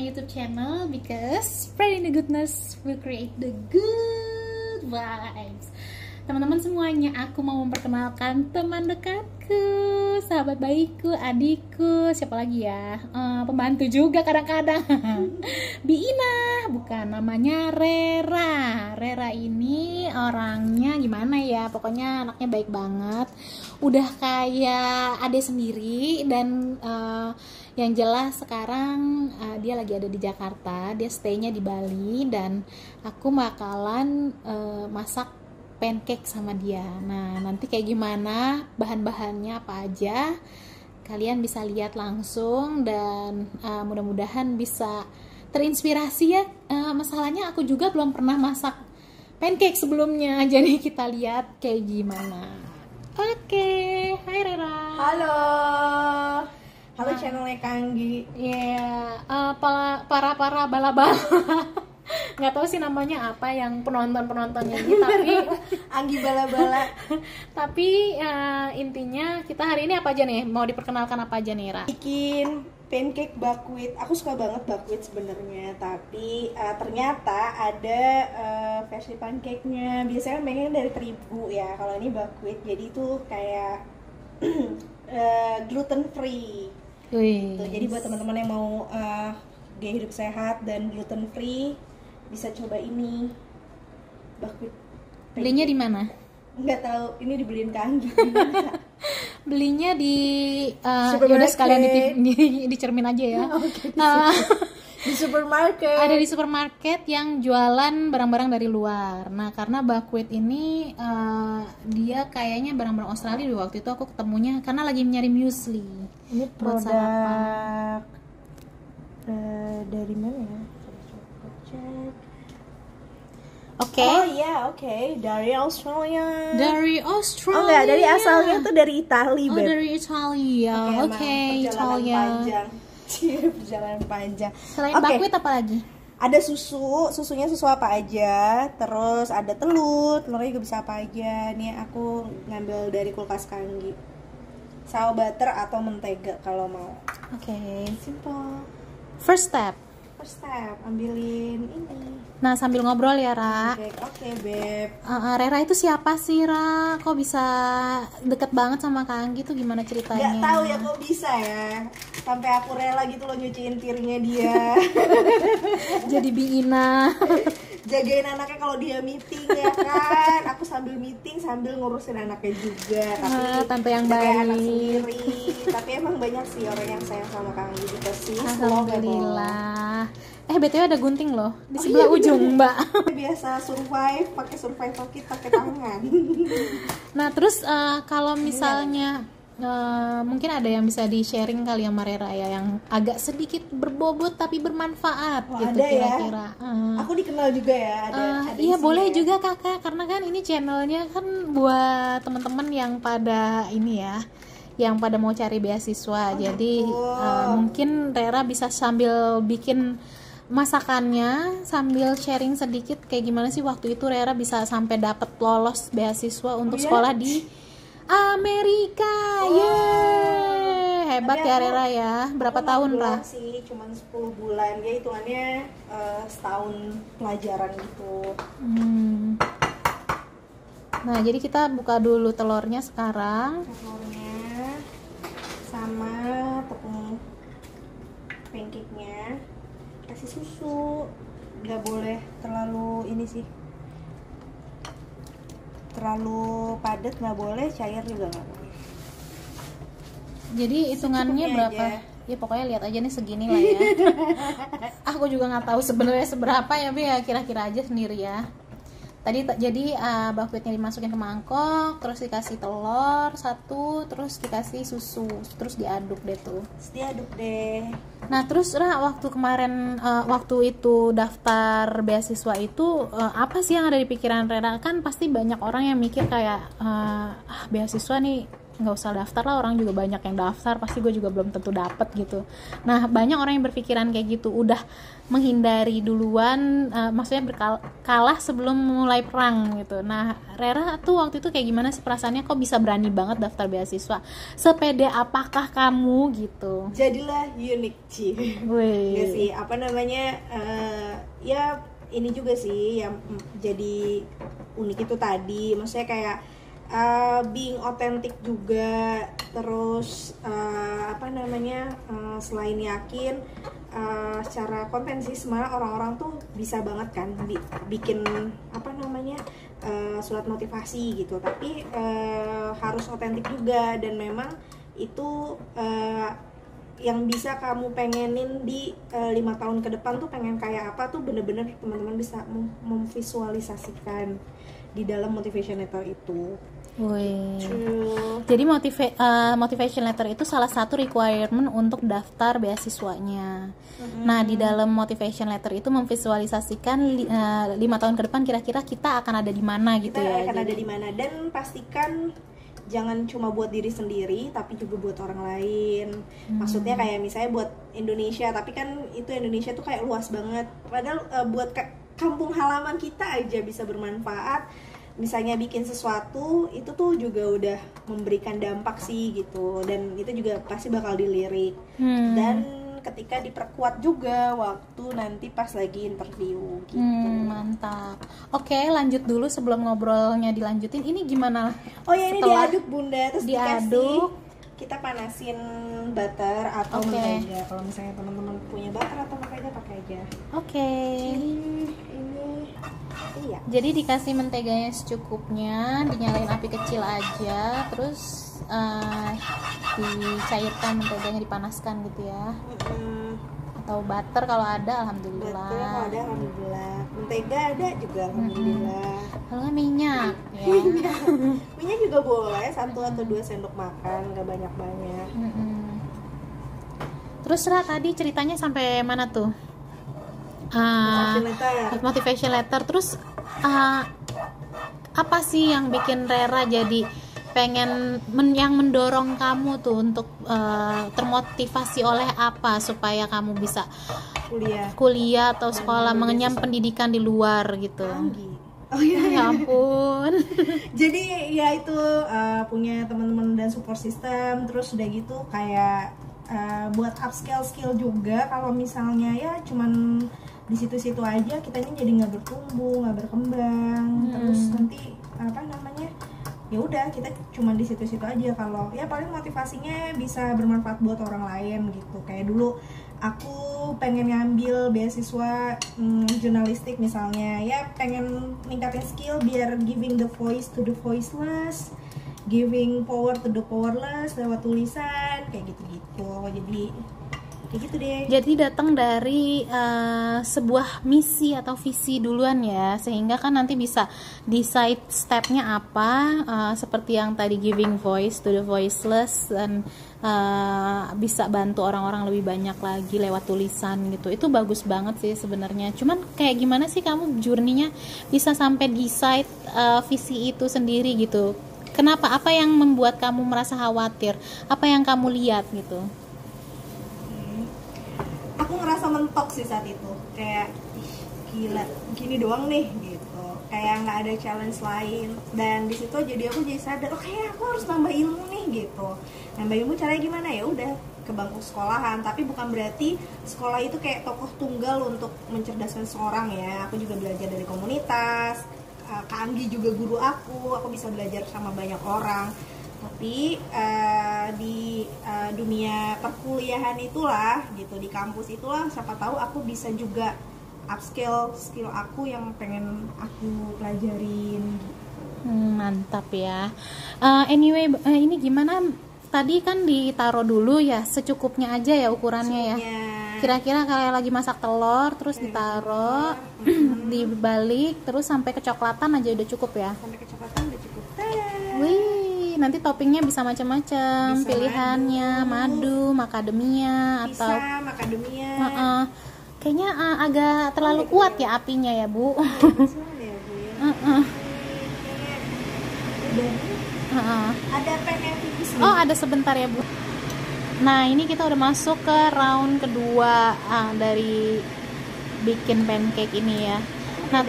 YouTube channel because spreading the goodness will create the good vibes. Teman-teman semuanya, aku mau memperkenalkan teman dekatku, sahabat baikku, adikku, siapa lagi ya? Pembantu juga kadang-kadang. Biina, bukan, namanya Rera. Rera ini orangnya gimana ya? Pokoknya anaknya baik banget. Udah kayak adik sendiri dan yang jelas sekarang dia lagi ada di Jakarta, dia stay-nya di Bali dan aku bakalan masak pancake sama dia. Nah, nanti kayak gimana, bahan-bahannya apa aja, kalian bisa lihat langsung dan mudah-mudahan bisa terinspirasi ya. Masalahnya aku juga belum pernah masak pancake sebelumnya, jadi kita lihat kayak gimana. Oke, hai Rera. Halo. Halo channelnya Kanggi. Ya, para bala-bala. Nggak tahu sih namanya apa yang penontonnya ini, tapi Anggi bala-bala. tapi intinya kita hari ini apa aja nih, mau diperkenalkan apa aja nih Ra? Bikin pancake buckwheat. Aku suka banget buckwheat sebenarnya, tapi ternyata ada versi pancake-nya. Biasanya pengen dari terigu ya. Kalau ini buckwheat, jadi itu kayak gluten free. Tuh, jadi buat teman-teman yang mau gaya hidup sehat dan gluten free, bisa coba ini buckwheat. Belinya di mana? Nggak tahu, ini dibeliin Kanggi. Belinya di Supermarket. yaudah sekalian di cermin aja ya. Okay, di supermarket. Ada di supermarket yang jualan barang-barang dari luar. Nah, karena buckwheat ini dia kayaknya barang-barang Australia. Waktu itu aku ketemunya karena lagi nyari muesli. Ini buat produk dari mana ya? Cek. Oke. Oh iya, oke. Dari Australia. Dari Australia. Oh enggak, dari asalnya tuh dari Italia, Oh, Beb. dari Italia. Oke, Italia. Perjalanan panjang. Selain Oke. buckwheat apa lagi? Ada susunya susu apa aja, terus ada telurnya juga bisa apa aja. Nih aku ngambil dari kulkas Kanggi. Sama butter atau mentega kalau mau. Oke. Simple. First step. First step, ambilin ini. Nah, sambil ngobrol ya, Ra. Oke, Beb. Rera itu siapa sih, Ra? Kok bisa deket banget sama Kak Anggi tuh, gimana ceritanya? Gak tahu ya kok bisa ya. Sampai aku rela gitu loh nyuciin piringnya dia. Jadi Biina. Jagain anaknya kalau dia meeting ya kan. Aku sambil meeting sambil ngurusin anaknya juga. Tapi Tante yang kayak anak baik. sendiri. Tapi emang banyak sih orang yang sayang sama Kang Anggi gitu sih. Alhamdulillah. BTW ada gunting loh di sebelah ujung, Mbak. Biasa survive pakai survival kit pakai tangan. Nah, terus kalau misalnya mungkin ada yang bisa di sharing kali ya Rera ya, yang agak sedikit berbobot tapi bermanfaat gitu ada kira-kira. Ya? Aku dikenal juga ya. Ada iya boleh ya? juga kakak, karena kan ini channelnya kan buat teman-teman yang pada ini ya, yang pada mau cari beasiswa. Jadi mungkin Rera bisa sambil bikin masakannya sambil sharing sedikit kayak gimana sih waktu itu Rera bisa sampai dapat lolos beasiswa untuk sekolah di Amerika. Yeay, hebat ya Rera ya. Berapa tahun Ra? Sih, cuman 10 bulan. Ya hitungannya setahun pelajaran gitu. Nah, jadi kita buka dulu telurnya sekarang. Telurnya sama tepung pancake-nya. Kasih susu, nggak boleh terlalu ini sih, terlalu padat nggak boleh, cair juga nggak boleh. Jadi hitungannya berapa? Aja. Ya pokoknya lihat aja nih segini lah ya. Aku juga nggak tahu sebenarnya seberapa ya, Bi, ya kira-kira aja sendiri ya. Tadi jadi buckwheatnya dimasukin ke mangkok, terus dikasih telur satu, terus dikasih susu, terus diaduk deh tuh. Terus diaduk deh. Nah terus Ra, waktu kemarin waktu itu daftar beasiswa itu apa sih yang ada di pikiran Rera? Kan pasti banyak orang yang mikir kayak beasiswa nih nggak usah daftar lah, orang juga banyak yang daftar, pasti gue juga belum tentu dapet gitu. Nah banyak orang yang berpikiran kayak gitu, udah menghindari duluan, maksudnya kalah sebelum mulai perang gitu. Nah Rera tuh waktu itu kayak gimana sih perasaannya, kok bisa berani banget daftar beasiswa, sepede apakah kamu gitu? Jadilah unik sih. Gak sih, apa namanya, ya ini juga sih yang jadi unik itu tadi, maksudnya kayak being authentic juga, terus apa namanya, selain yakin, secara konten sih sebenarnya orang-orang tuh bisa banget kan bikin apa namanya, surat motivasi gitu, tapi harus otentik juga, dan memang itu yang bisa kamu pengenin di 5 tahun ke depan tuh pengen kayak apa tuh bener-bener teman-teman bisa memvisualisasikan di dalam motivation letter itu. Jadi motivation letter itu salah satu requirement untuk daftar beasiswanya. Nah di dalam motivation letter itu memvisualisasikan 5 tahun ke depan kira-kira kita akan ada di mana gitu ya. Kita akan ada di mana, dan pastikan jangan cuma buat diri sendiri tapi juga buat orang lain. Maksudnya kayak misalnya buat Indonesia, tapi kan itu Indonesia tuh kayak luas banget, padahal buat kampung halaman kita aja bisa bermanfaat. Misalnya bikin sesuatu itu tuh juga udah memberikan dampak sih gitu, dan itu juga pasti bakal dilirik. Dan ketika diperkuat juga waktu nanti pas lagi interview gitu. Mantap. Oke, lanjut dulu sebelum ngobrolnya dilanjutin. Ini gimana? Oh ya, ini diaduk Bunda, terus diaduk. Kita panasin butter atau mentega. Kalau misalnya teman-teman punya butter atau mentega pakai aja. Ini iya. Jadi dikasih menteganya secukupnya, dinyalain api kecil aja, terus dicairkan menteganya, dipanaskan gitu ya. Atau butter kalau ada, alhamdulillah. Butter kalau ada, alhamdulillah. Mentega ada juga, alhamdulillah. Kalau minyak ya. Minyak juga boleh, 1 atau 2 sendok makan, nggak banyak-banyak. Terus Ra, tadi ceritanya sampai mana tuh? Motivation letter. Terus apa sih yang bikin Rera jadi pengen yang mendorong kamu tuh untuk termotivasi oleh apa supaya kamu bisa kuliah atau sekolah mengenyam pendidikan di luar gitu? Oh iya, ya ampun. Jadi ya itu punya teman-teman dan support system, terus udah gitu kayak buat upscale skill juga. Kalau misalnya ya cuman di situ-situ aja, kitanya jadi nggak bertumbuh, nggak berkembang. Terus nanti apa namanya, ya udah kita cuma di situ-situ aja. Kalau ya paling motivasinya bisa bermanfaat buat orang lain gitu. Kayak dulu aku pengen ngambil beasiswa jurnalistik misalnya, ya pengen ningkatin skill biar giving the voice to the voiceless, giving power to the powerless lewat tulisan kayak gitu-gitu. Jadi kayak gitu deh. Jadi datang dari sebuah misi atau visi duluan ya, sehingga kan nanti bisa decide stepnya apa, seperti yang tadi giving voice to the voiceless, dan bisa bantu orang-orang lebih banyak lagi lewat tulisan gitu. Itu bagus banget sih sebenarnya. Cuman kayak gimana sih kamu journey-nya bisa sampai decide visi itu sendiri gitu? Kenapa? Apa yang membuat kamu merasa khawatir? Apa yang kamu lihat gitu? Aku ngerasa mentok sih saat itu, kayak gila gini doang nih gitu, kayak nggak ada challenge lain. Dan di situ jadi aku jadi sadar, oh kayak aku harus nambah ilmu nih gitu. Nambah ilmu caranya gimana? Ya udah ke bangku sekolahan, tapi bukan berarti sekolah itu kayak tokoh tunggal untuk mencerdaskan seorang ya. Aku juga belajar dari komunitas, Kak Anggi juga guru aku bisa belajar sama banyak orang. Tapi di dunia perkuliahan itulah gitu, di kampus itulah siapa tahu aku bisa juga upscale skill aku yang pengen aku pelajarin gitu. Mantap ya. Anyway, ini gimana? Tadi kan ditaruh dulu ya, secukupnya aja ya ukurannya ya. Kira-kira kayak lagi masak telur, terus ditaruh, dibalik, terus sampai kecoklatan aja udah cukup ya? Sampai kecoklatan udah cukup. Wih, nanti toppingnya bisa macam-macam pilihannya, madu, macadamia, atau macadamia. Kayaknya agak terlalu kuat ya apinya ya Bu. Ada pan yang tipis Oh, ada sebentar ya, Bu. Nah, ini kita udah masuk ke round kedua dari bikin pancake ini ya. Nah,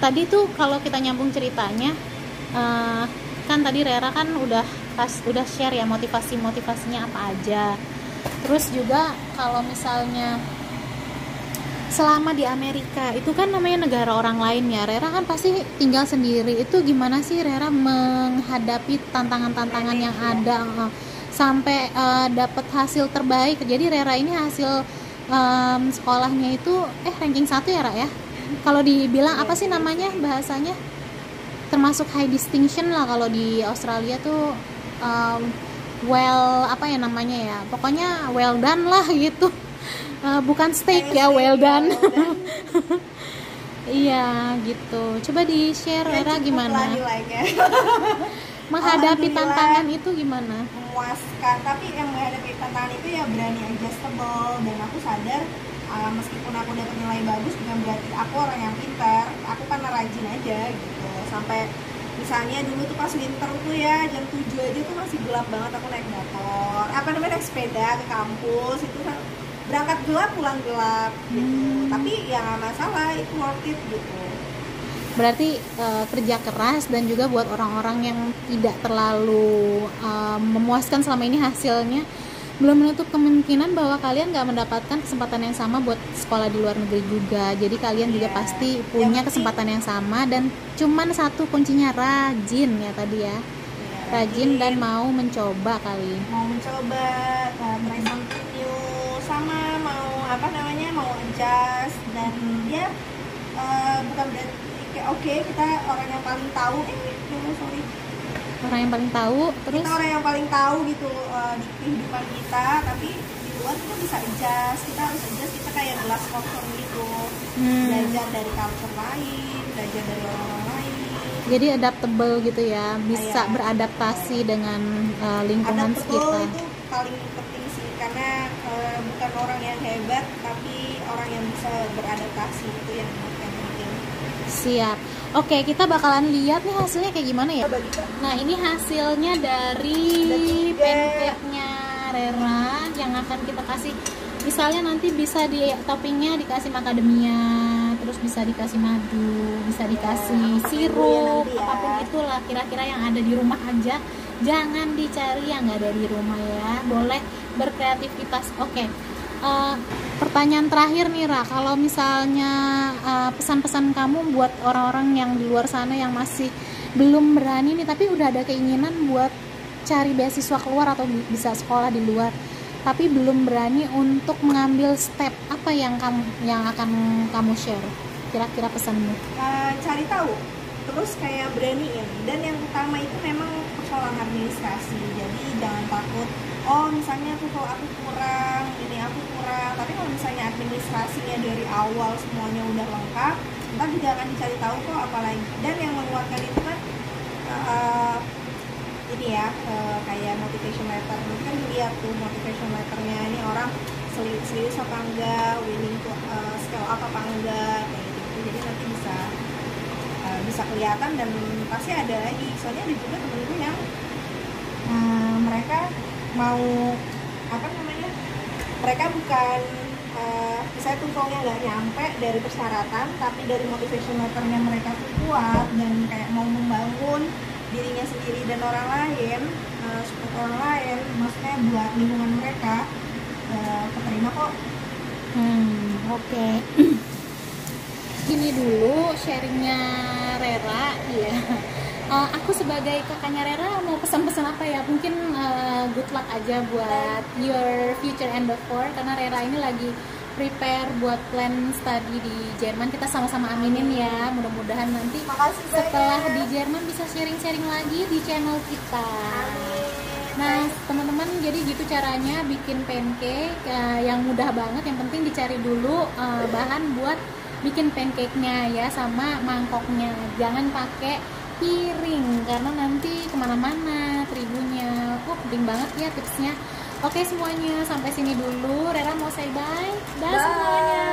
tadi tuh kalau kita nyambung ceritanya, kan tadi Rera kan udah share ya motivasinya apa aja. Terus juga kalau misalnya selama di Amerika itu kan namanya negara orang lain ya, Rera kan pasti tinggal sendiri. Itu gimana sih Rera menghadapi tantangan-tantangan yang ada sampai dapat hasil terbaik? Jadi Rera ini hasil sekolahnya itu ranking 1 ya, Ra ya? Kalau dibilang apa sih namanya bahasanya? Termasuk high distinction lah kalau di Australia tuh, well apa ya namanya ya? Pokoknya well done lah gitu. Bukan steak ya, well done. Iya gitu. Coba di share Rera gimana menghadapi tantangan itu gimana? Memuaskan, tapi yang menghadapi tantangan itu ya berani adjustable. Dan aku sadar meskipun aku dapat nilai bagus bukan berarti aku orang yang pintar. Aku karena rajin aja gitu. Sampai misalnya dulu tuh pas winter tuh ya jam 7 aja tuh masih gelap banget, aku naik motor, naik sepeda ke kampus, itu kan berangkat gelap pulang gelap gitu. Tapi ya nggak masalah, itu worth it gitu. Berarti kerja keras dan juga buat orang-orang yang tidak terlalu memuaskan selama ini hasilnya, belum menutup kemungkinan bahwa kalian nggak mendapatkan kesempatan yang sama buat sekolah di luar negeri juga. Jadi kalian juga pasti punya kesempatan yang sama, dan cuman satu kuncinya, rajin ya tadi ya. Rajin dan mau mencoba kali. Mau mencoba, try something new, sama mau mau adjust. Dan ya bukan berarti oke, kita orang yang paling tahu orang yang paling tahu, terus kita orang yang paling tahu gitu di kehidupan kita, tapi di luar kita bisa adjust. Kita harus adjust, kita kayak gelas kosong gitu. Belajar dari culture lain, belajar dari orang lain, jadi adaptable gitu ya, bisa beradaptasi dengan lingkungan sekitar. Itu paling penting sih, karena bukan orang yang hebat tapi orang yang bisa beradaptasi, itu yang penting. Siap. Oke, kita bakalan lihat nih hasilnya kayak gimana ya. Nah, ini hasilnya dari pancake-nya Rera yang akan kita kasih. Misalnya nanti bisa di toppingnya dikasih macadamia, terus bisa dikasih madu, bisa dikasih sirup, apapun itulah kira-kira yang ada di rumah aja. Jangan dicari yang nggak ada di rumah ya. Boleh berkreativitas. Oke. Pertanyaan terakhir nih Ra, kalau misalnya pesan-pesan kamu buat orang-orang yang di luar sana yang masih belum berani nih, tapi udah ada keinginan buat cari beasiswa keluar atau bisa sekolah di luar, tapi belum berani untuk mengambil step, apa yang akan kamu share? Kira-kira pesanmu? Cari tahu, terus kayak beraniin, dan yang utama itu memang persoalan administrasi. Jadi jangan takut, misalnya kalau aku kurang, tapi kalau misalnya administrasinya dari awal semuanya udah lengkap, ntar juga akan dicari tahu kok apalagi. Dan yang menguatkan itu kan kayak motivation letter. Mungkin dilihat tuh motivation letternya, ini orang serius apa enggak, willing to scale up apa enggak, kayak gitu. Jadi nanti bisa kelihatan, dan pasti ada lagi. Soalnya ada juga temen-temen yang mereka mau mereka bukan misalnya TOEFL-nya nggak nyampe dari persyaratan, tapi dari motivation letternya mereka tuh kuat dan kayak mau membangun dirinya sendiri dan orang lain, support orang lain, maksudnya buat lingkungan mereka keterima kok. Oke. Gini dulu sharingnya Rera ya. Aku sebagai kakaknya Rera mau pesan-pesan apa ya? Mungkin good luck aja buat your future endeavor, karena Rera ini lagi prepare buat plan study di Jerman. Kita sama-sama aminin ya, mudah-mudahan nanti setelah di Jerman bisa sharing-sharing lagi di channel kita. Nah teman-teman, jadi gitu caranya bikin pancake yang mudah banget. Yang penting dicari dulu bahan buat bikin pancake-nya ya, sama mangkoknya. Jangan pakai piring karena nanti kemana-mana terigunya. Penting banget ya tipsnya. Oke semuanya, sampai sini dulu. Rera mau say bye. Dah semuanya.